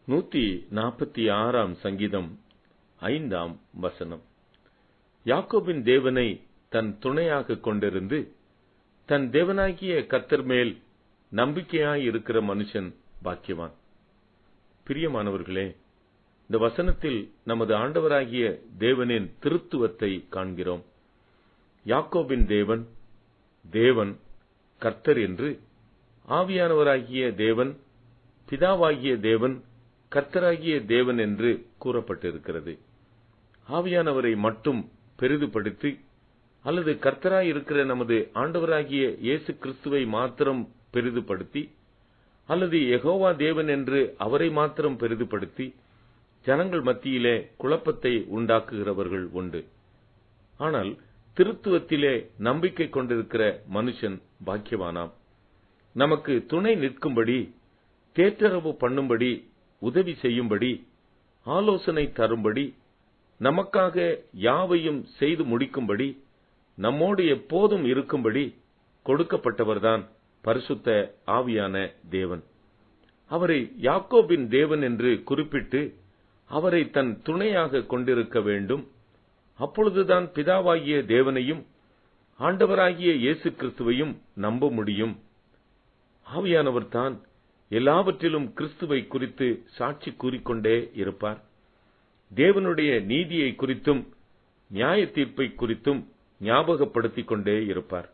146 சங்கீதம் 5 யாக்கோபின் தேவனை தன் துணையாக கொண்டிருந்து தன் தேவனாகிய கர்த்தர் மேல் நம்பிக்கையாயிருக்கிற மனுஷன் பாக்கியவான். பிரியமானவர்களே, இந்த வசனத்தில் நமது ஆண்டவராகிய தேவனின் திருத்துவத்தை காண்கிறோம். யாக்கோபின் தேவன் தேவன் கர்த்தர் என்று, ஆவியானவராகிய தேவன் பிதாவாகிய தேவன் கர்த்தராகிய தேவன் என்று கூறப்பட்டிருக்கிறது. ஆவியானவரை மட்டும் பெரிதுபடுத்தி அல்லது கர்த்தராயிருக்கிற நமது ஆண்டவராகிய இயேசு கிறிஸ்துவை மாத்திரம் பெரிதுபடுத்தி அல்லது யெகோவா தேவன் என்று அவரை மாத்திரம் பெரிதுபடுத்தி ஜனங்கள் மத்தியிலே குழப்பத்தை உண்டாக்குகிறவர்கள் உண்டு. ஆனால் திருத்துவத்திலே நம்பிக்கை கொண்டிருக்கிற மனுஷன் பாக்கியவானாம். நமக்கு துணை நிற்கும்படி, தேற்றரவு பண்ணும்படி, உதவி செய்யும்படி, ஆலோசனை தரும்படி, நமக்காக யாவையும் செய்து முடிக்கும்படி, நம்மோடு எப்போதும் இருக்கும்படி கொடுக்கப்பட்டவர்தான் பரிசுத்த ஆவியான தேவன். அவரை யாக்கோபின் தேவன் என்று குறிப்பிட்டு அவரை தன் துணையாக கொண்டிருக்க வேண்டும். அப்பொழுதுதான் பிதாவாகிய தேவனையும் ஆண்டவராகிய இயேசு கிறிஸ்துவையும் நம்ப முடியும். ஆவியானவர் தான் எல்லாவற்றிலும் கிறிஸ்துவை குறித்து சாட்சி கூறிக்கொண்டே இருப்பார். தேவனுடைய நீதியை குறித்தும் நியாய தீர்ப்பை குறித்தும் ஞாபகப்படுத்திக் கொண்டே இருப்பார்.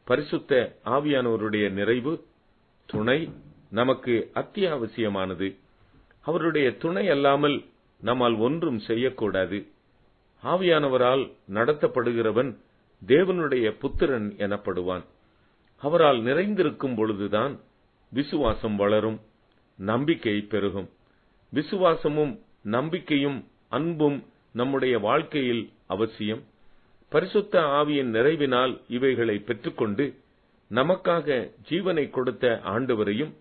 பரிசுத்த ஆவியானவருடைய நிறைவு, துணை நமக்கு அத்தியாவசியமானது. அவருடைய துணை அல்லாமல் நம்மால் ஒன்றும் செய்யக்கூடாது. ஆவியானவரால் நடத்தப்படுகிறவன் தேவனுடைய புத்திரன் எனப்படுவான். அவரால் நிறைந்திருக்கும் பொழுதுதான் விசுவாசம் வளரும், நம்பிக்கை பெருகும். விசுவாசமும் நம்பிக்கையும் அன்பும் நம்முடைய வாழ்க்கையில் அவசியம். பரிசுத்த ஆவியின் நிறைவினால் இவைகளை பெற்றுக்கொண்டு நமக்காக ஜீவனை கொடுத்த ஆண்டவரையும்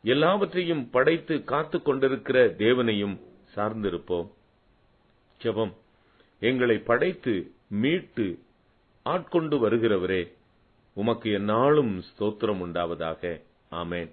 எல்லாவற்றையும் படைத்து காத்துக் கொண்டிருக்கிற தேவனையும் சார்ந்திருப்போம். ஜெபம். எங்களை படைத்து மீட்டு ஆட்கொண்டு வருகிறவரே, உமக்கு எந்நாளும் ஸ்தோத்திரம் உண்டாவதாக. ஆமென்.